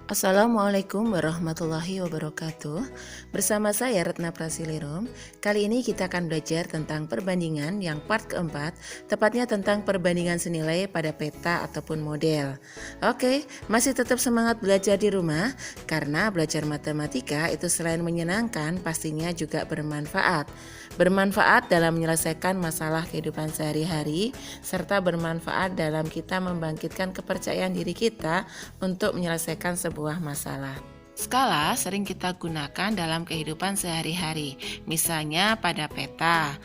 Assalamualaikum warahmatullahi wabarakatuh. Bersama saya Retna Prasilirum. Kali ini kita akan belajar tentang perbandingan yang part keempat, tepatnya tentang perbandingan senilai pada peta ataupun model. Oke, masih tetap semangat belajar di rumah karena belajar matematika itu selain menyenangkan pastinya juga bermanfaat. Bermanfaat dalam menyelesaikan masalah kehidupan sehari-hari serta bermanfaat dalam kita membangkitkan kepercayaan diri kita untuk menyelesaikan sebuah masalah. Skala sering kita gunakan dalam kehidupan sehari-hari, misalnya pada peta.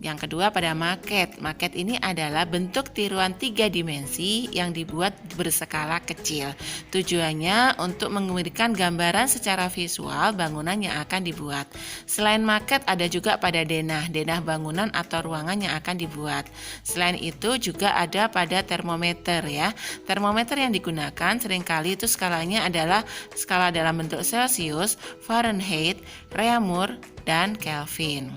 Yang kedua pada maket. Maket ini adalah bentuk tiruan 3 dimensi yang dibuat berskala kecil. Tujuannya untuk memberikan gambaran secara visual bangunan yang akan dibuat. Selain maket ada juga pada denah bangunan atau ruangan yang akan dibuat. Selain itu juga ada pada termometer ya. Termometer yang digunakan seringkali itu skalanya adalah skala dalam bentuk Celsius, Fahrenheit, Reaumur, dan Kelvin.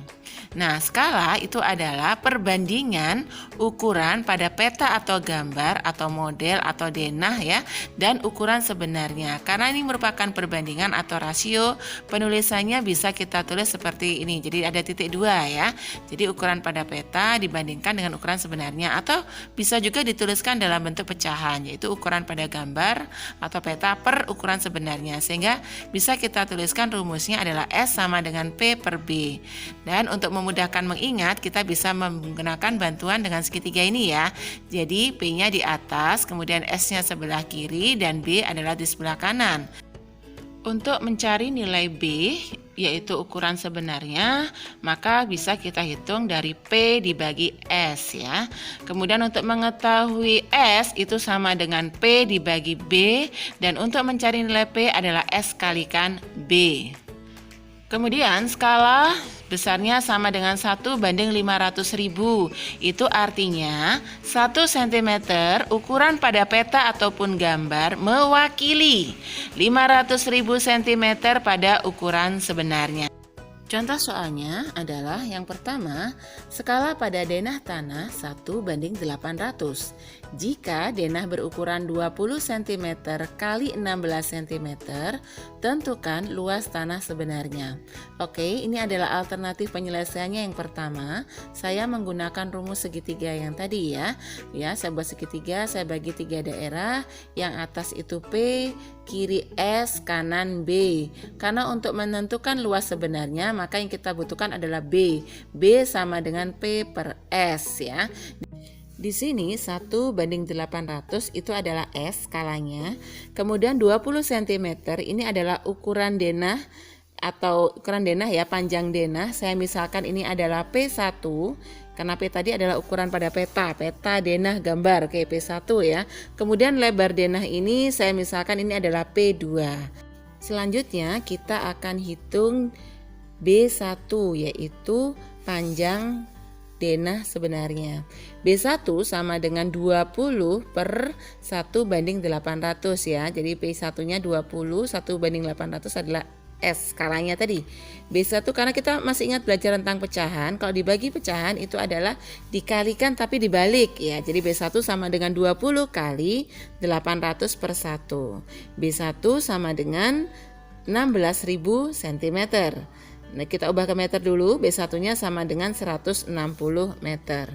Nah, skala itu adalah perbandingan ukuran pada peta atau gambar atau model atau denah ya, dan ukuran sebenarnya. Karena ini merupakan perbandingan atau rasio, penulisannya bisa kita tulis seperti ini. Jadi ada titik 2 ya. Jadi ukuran pada peta dibandingkan dengan ukuran sebenarnya, atau bisa juga dituliskan dalam bentuk pecahan, yaitu ukuran pada gambar atau peta per ukuran sebenarnya. Sehingga bisa kita tuliskan rumusnya adalah S sama dengan P per B. Dan untuk memudahkan mengingat, kita bisa menggunakan bantuan dengan segitiga ini ya. Jadi P-nya di atas, kemudian S-nya sebelah kiri, dan B adalah di sebelah kanan. Untuk mencari nilai B, yaitu ukuran sebenarnya, maka bisa kita hitung dari P dibagi S ya. Kemudian untuk mengetahui S itu sama dengan P dibagi B, dan untuk mencari nilai P adalah S kalikan B. Kemudian skala besarnya sama dengan 1:500.000. Itu artinya 1 cm ukuran pada peta ataupun gambar mewakili 500.000 cm pada ukuran sebenarnya. Contoh soalnya adalah yang pertama, skala pada denah tanah 1:800. Jika denah berukuran 20 cm kali 16 cm, tentukan luas tanah sebenarnya. Oke, ini adalah alternatif penyelesaiannya. Yang pertama, saya menggunakan rumus segitiga yang tadi ya. Ya, saya buat segitiga, saya bagi 3 daerah, yang atas itu P, kiri S, kanan B. Karena untuk menentukan luas sebenarnya, maka yang kita butuhkan adalah B. B sama dengan P per S ya. Di sini 1:800 itu adalah S skalanya. Kemudian 20 cm ini adalah ukuran denah atau ukuran denah ya, panjang denah. Saya misalkan ini adalah P1. Karena P tadi adalah ukuran pada peta denah gambar, oke P1 ya. Kemudian lebar denah ini saya misalkan ini adalah P2. Selanjutnya kita akan hitung B1, yaitu panjang denah sebenarnya. B1 sama dengan 20 per 1:800 ya. Jadi P1-nya 20, 1:800 adalah S skalanya tadi. B1 karena kita masih ingat belajar tentang pecahan, kalau dibagi pecahan itu adalah dikalikan tapi dibalik ya. Jadi B1 sama dengan 20 kali 800 per 1. B1 sama dengan 16.000 cm. Nah, kita ubah ke meter dulu. B1-nya sama dengan 160 meter.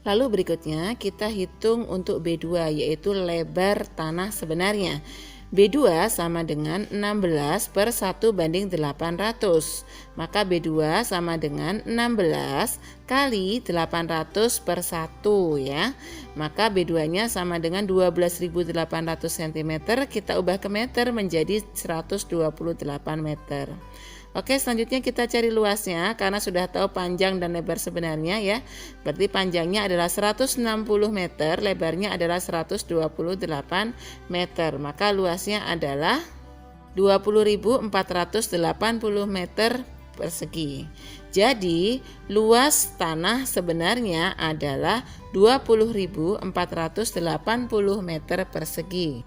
Lalu berikutnya kita hitung untuk B2, yaitu lebar tanah sebenarnya. B2 sama dengan 16 per 1:800. Maka B2 sama dengan 16 kali 800 per 1 ya. Maka B2-nya sama dengan 12.800 cm. Kita ubah ke meter menjadi 128 meter. Oke, selanjutnya kita cari luasnya karena sudah tahu panjang dan lebar sebenarnya ya. Berarti panjangnya adalah 160 meter, lebarnya adalah 128 meter. Maka luasnya adalah 20.480 meter persegi. Jadi, luas tanah sebenarnya adalah 20.480 meter persegi.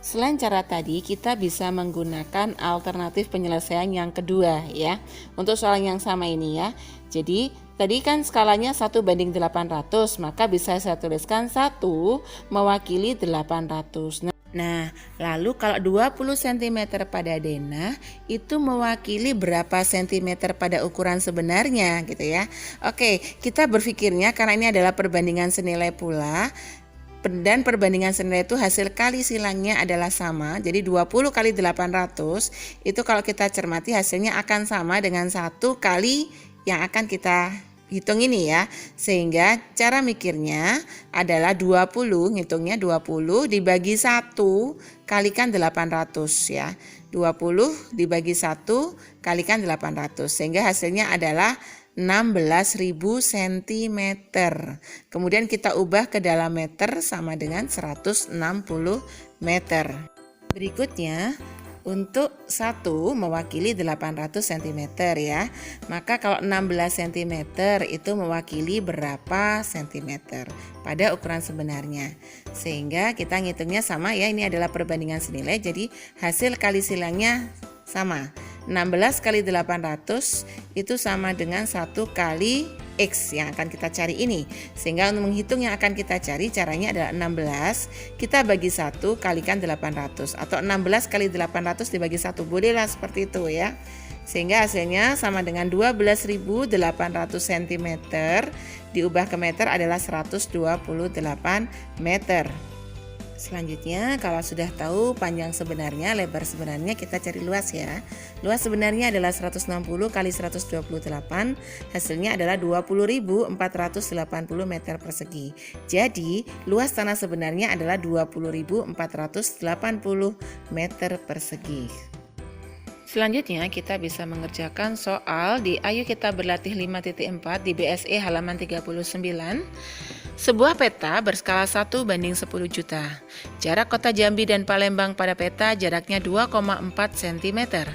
Selain cara tadi, kita bisa menggunakan alternatif penyelesaian yang kedua ya. Untuk soal yang sama ini ya. Jadi tadi kan skalanya 1:800, maka bisa saya tuliskan 1 mewakili 800. Nah, Nah, lalu kalau 20 cm pada denah itu mewakili berapa sentimeter pada ukuran sebenarnya gitu ya. Oke, kita berpikirnya karena ini adalah perbandingan senilai pula, dan perbandingan senilai itu hasil kali silangnya adalah sama. Jadi 20 kali 800 itu kalau kita cermati hasilnya akan sama dengan 1 kali yang akan kita hitung ini ya. Sehingga cara mikirnya adalah 20, ngitungnya 20 dibagi 1 kalikan 800 ya. 20 dibagi 1 kalikan 800 sehingga hasilnya adalah 16.000 cm. Kemudian kita ubah ke dalam meter sama dengan 160 meter. Berikutnya untuk 1 mewakili 800 cm ya. Maka kalau 16 cm itu mewakili berapa cm pada ukuran sebenarnya. Sehingga kita ngitungnya sama ya, ini adalah perbandingan senilai. Jadi hasil kali silangnya sama. 16 kali 800 itu sama dengan 1 kali X yang akan kita cari ini. Sehingga untuk menghitung yang akan kita cari caranya adalah 16 kita bagi 1 kalikan 800 atau 16 kali 800 dibagi 1, bolehlah seperti itu ya. Sehingga hasilnya sama dengan 12.800 cm diubah ke meter adalah 128 meter. Selanjutnya kalau sudah tahu panjang sebenarnya, lebar sebenarnya, kita cari luas ya. Luas sebenarnya adalah 160 kali 128, hasilnya adalah 20.480 meter persegi. Jadi luas tanah sebenarnya adalah 20.480 meter persegi. Selanjutnya kita bisa mengerjakan soal di Ayo Kita Berlatih 5.4 di BSE halaman 39. Sebuah peta berskala 1:10 juta. Jarak kota Jambi dan Palembang pada peta jaraknya 2,4 cm.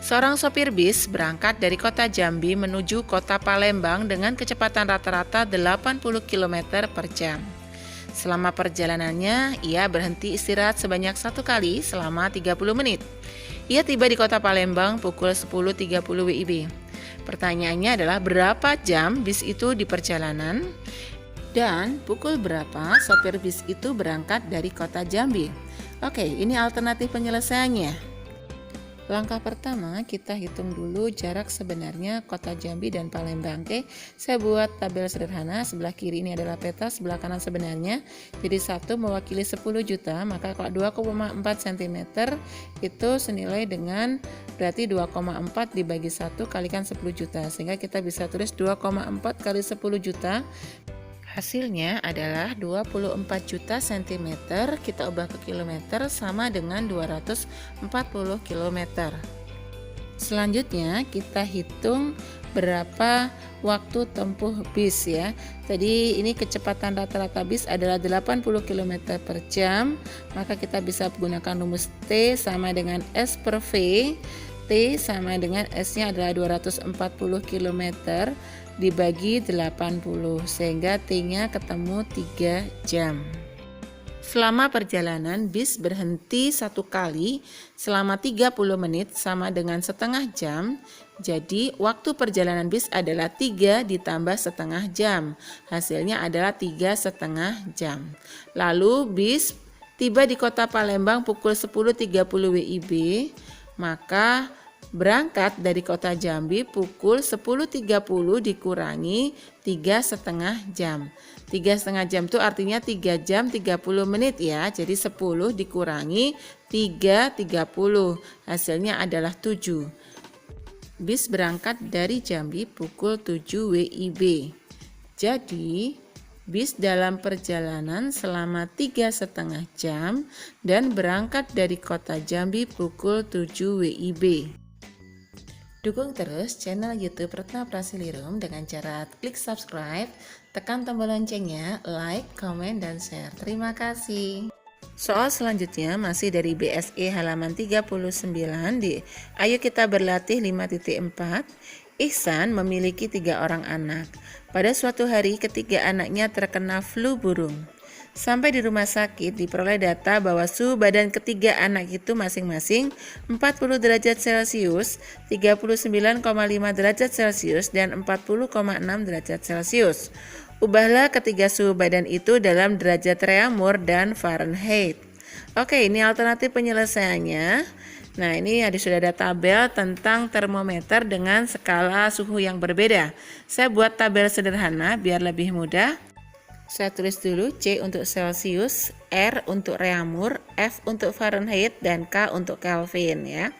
Seorang sopir bis berangkat dari kota Jambi menuju kota Palembang dengan kecepatan rata-rata 80 km per jam. Selama perjalanannya, ia berhenti istirahat sebanyak 1 kali selama 30 menit. Ia tiba di kota Palembang pukul 10.30 WIB. Pertanyaannya adalah berapa jam bis itu di perjalanan dan pukul berapa sopir bis itu berangkat dari kota Jambi. Oke, ini alternatif penyelesaiannya. Langkah pertama kita hitung dulu jarak sebenarnya kota Jambi dan Palembang. Oke, saya buat tabel sederhana. Sebelah kiri ini adalah peta, sebelah kanan sebenarnya. Jadi 1 mewakili 10 juta, maka kalau 2,4 cm itu senilai dengan berarti 2,4 dibagi 1 kalikan 10 juta. Sehingga kita bisa tulis 2,4 kali 10 juta. Hasilnya adalah 24 juta cm, kita ubah ke kilometer sama dengan 240 km. Selanjutnya kita hitung berapa waktu tempuh bis ya. Tadi ini kecepatan rata-rata bis adalah 80 km per jam, maka kita bisa menggunakan rumus T sama dengan S per V. T sama dengan S-nya adalah 240 km dibagi 80 sehingga T-nya ketemu 3 jam. Selama perjalanan bis berhenti 1 kali selama 30 menit sama dengan setengah jam. Jadi waktu perjalanan bis adalah 3 ditambah setengah jam. Hasilnya adalah 3,5 jam. Lalu bis tiba di kota Palembang pukul 10.30 WIB. Maka berangkat dari kota Jambi pukul 10.30 dikurangi 3,5 jam. 3,5 jam itu artinya 3 jam 30 menit ya. Jadi 10 dikurangi 3,30. Hasilnya adalah 7. Bis berangkat dari Jambi pukul 7 WIB. Jadi bis dalam perjalanan selama 3,5 jam dan berangkat dari kota Jambi pukul 7 WIB. Dukung terus channel YouTube Retna Prasilirum dengan cara klik subscribe, tekan tombol loncengnya, like, komen, dan share. Terima kasih. Soal selanjutnya masih dari BSE halaman 39 di Ayo Kita Berlatih 5.4. Ihsan memiliki 3 orang anak. Pada suatu hari ketiga anaknya terkena flu burung. Sampai di rumah sakit diperoleh data bahwa suhu badan ketiga anak itu masing-masing 40 derajat Celcius, 39,5 derajat Celcius, dan 40,6 derajat Celcius. Ubahlah ketiga suhu badan itu dalam derajat Reaumur dan Fahrenheit. Oke, ini alternatif penyelesaiannya. Nah, ini sudah ada tabel tentang termometer dengan skala suhu yang berbeda. Saya buat tabel sederhana biar lebih mudah. Saya tulis dulu C untuk Celsius, R untuk Reaumur, F untuk Fahrenheit, dan K untuk Kelvin ya.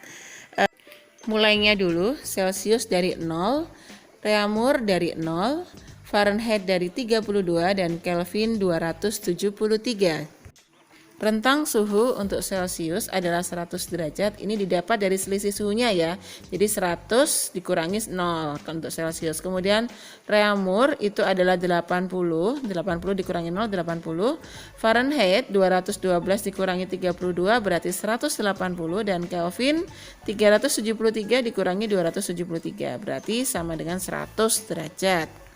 Mulainya dulu, Celsius dari 0, Reaumur dari 0, Fahrenheit dari 32, dan Kelvin 273. Rentang suhu untuk Celsius adalah 100 derajat. Ini didapat dari selisih suhunya ya. Jadi 100 dikurangi 0 untuk Celsius. Kemudian Reaumur itu adalah 80. 80 dikurangi 0, 80. Fahrenheit 212 dikurangi 32 berarti 180. Dan Kelvin 373 dikurangi 273 berarti sama dengan 100 derajat.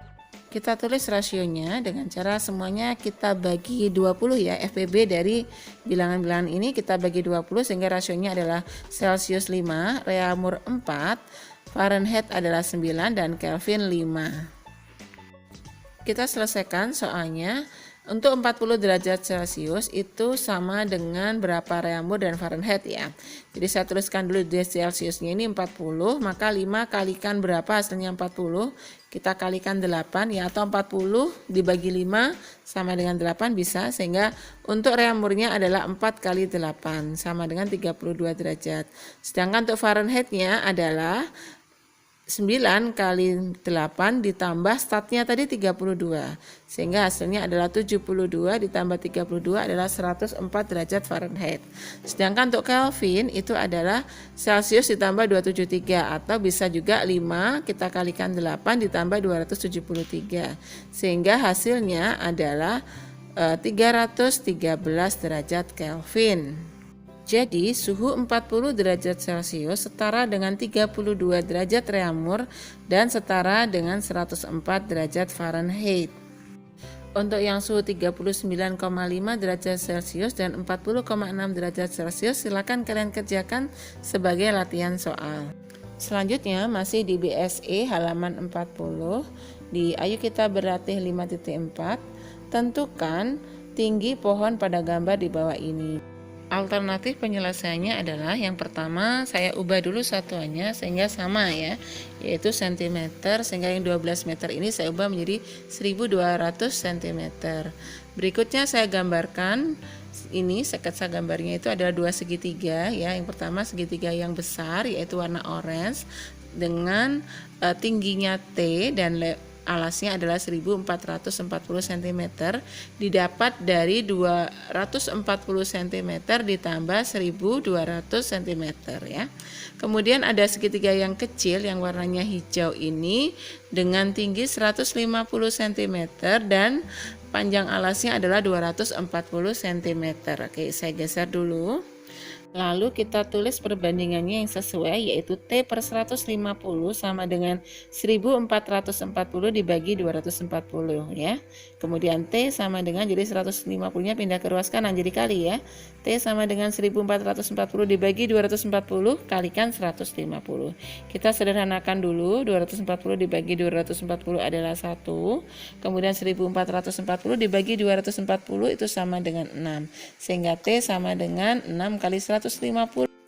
Kita tulis rasionya dengan cara semuanya kita bagi 20 ya. FPB dari bilangan-bilangan ini kita bagi 20 sehingga rasionya adalah Celsius 5, Reaumur 4, Fahrenheit adalah 9, dan Kelvin 5. Kita selesaikan soalnya. Untuk 40 derajat Celsius itu sama dengan berapa Reaumur dan Fahrenheit ya. Jadi saya tuliskan dulu di Celsiusnya ini 40, maka 5 kalikan berapa hasilnya 40? Kita kalikan 8 ya, atau 40 dibagi 5 sama dengan 8 bisa, sehingga untuk Reaumurnya adalah 4 kali 8 sama dengan 32 derajat. Sedangkan untuk Fahrenheitnya adalah 9 kali 8 ditambah statnya tadi 32, sehingga hasilnya adalah 72 ditambah 32 adalah 104 derajat Fahrenheit. Sedangkan untuk Kelvin itu adalah Celsius ditambah 273, atau bisa juga 5 kita kalikan 8 ditambah 273, sehingga hasilnya adalah 313 derajat Kelvin. Jadi suhu 40 derajat Celcius setara dengan 32 derajat Reaumur dan setara dengan 104 derajat Fahrenheit. Untuk yang suhu 39,5 derajat Celcius dan 40,6 derajat Celcius silakan kalian kerjakan sebagai latihan soal. Selanjutnya masih di BSE halaman 40 di Ayo Kita Berlatih 5.4, tentukan tinggi pohon pada gambar di bawah ini. Alternatif penyelesaiannya adalah yang pertama saya ubah dulu satuannya sehingga sama ya, yaitu cm, sehingga yang 12 meter ini saya ubah menjadi 1200 cm. Berikutnya saya gambarkan ini, sketsa gambarnya itu adalah dua segitiga ya. Yang pertama segitiga yang besar yaitu warna orange dengan tingginya T dan alasnya adalah 1440 cm didapat dari 240 cm ditambah 1200 cm ya. Kemudian ada segitiga yang kecil yang warnanya hijau ini dengan tinggi 150 cm dan panjang alasnya adalah 240 cm. Oke, saya geser dulu. Lalu kita tulis perbandingannya yang sesuai, yaitu T per 150 sama dengan 1440 dibagi 240 ya. Kemudian T sama dengan, jadi 150-nya pindah ke ruas kanan jadi kali ya. T sama dengan 1440 dibagi 240 kalikan 150. Kita sederhanakan dulu, 240 dibagi 240 adalah 1. Kemudian 1440 dibagi 240 itu sama dengan 6. Sehingga T sama dengan 6 kali 150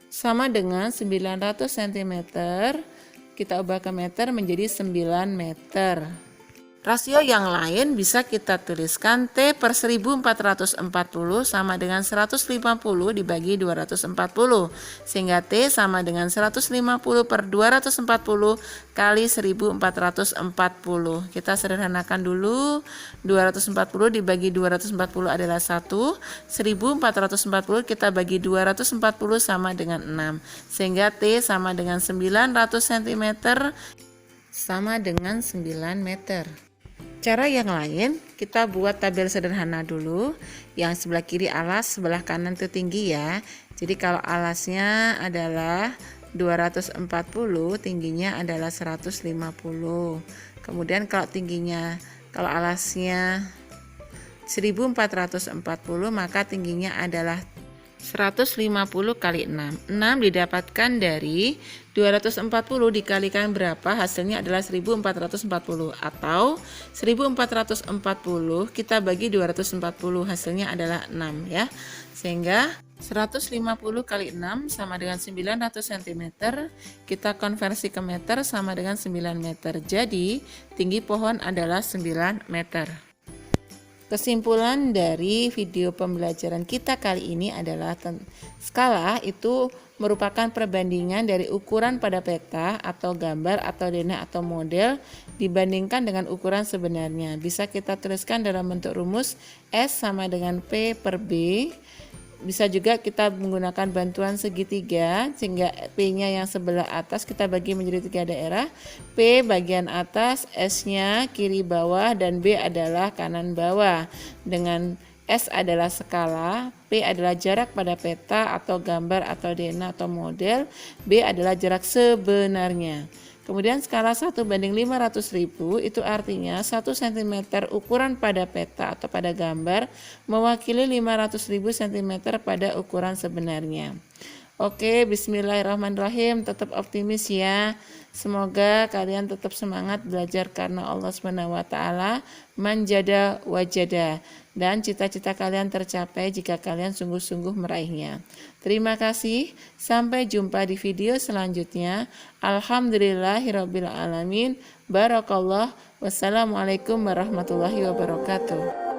sama dengan 900 cm. Kita ubah ke meter menjadi 9 meter. Rasio yang lain bisa kita tuliskan T per 1440 sama dengan 150 dibagi 240, sehingga T sama dengan 150 per 240 kali 1440. Kita sederhanakan dulu, 240 dibagi 240 adalah 1, 1440 kita bagi 240 sama dengan 6, sehingga T sama dengan 900 cm sama dengan 9 meter. Cara yang lain, kita buat tabel sederhana dulu. Yang sebelah kiri alas, sebelah kanan itu tinggi ya. Jadi kalau alasnya adalah 240, tingginya adalah 150. Kemudian kalau alasnya 1440, maka tingginya adalah 150 kali 6. 6 didapatkan dari 240 dikalikan berapa? Hasilnya adalah 1440, atau 1440 kita bagi 240, hasilnya adalah 6 ya. Sehingga 150 kali 6 sama dengan 900 cm. Kita konversi ke meter sama dengan 9 meter. Jadi tinggi pohon adalah 9 meter. Kesimpulan dari video pembelajaran kita kali ini adalah skala itu merupakan perbandingan dari ukuran pada peta atau gambar atau denah atau model dibandingkan dengan ukuran sebenarnya. Bisa kita tuliskan dalam bentuk rumus S sama dengan P per B. Bisa juga kita menggunakan bantuan segitiga, sehingga P-nya yang sebelah atas kita bagi menjadi 3 daerah. P bagian atas, S-nya kiri bawah, dan B adalah kanan bawah. Dengan S adalah skala, P adalah jarak pada peta atau gambar atau denah atau model, B adalah jarak sebenarnya. Kemudian skala 1:500.000 itu artinya 1 cm ukuran pada peta atau pada gambar mewakili 500.000 cm pada ukuran sebenarnya. Oke, bismillahirrahmanirrahim, tetap optimis ya. Semoga kalian tetap semangat belajar karena Allah SWT manjada wajada, dan cita-cita kalian tercapai jika kalian sungguh-sungguh meraihnya. Terima kasih, sampai jumpa di video selanjutnya. Alhamdulillahirabbil alamin. Barakallah. Wassalamualaikum warahmatullahi wabarakatuh.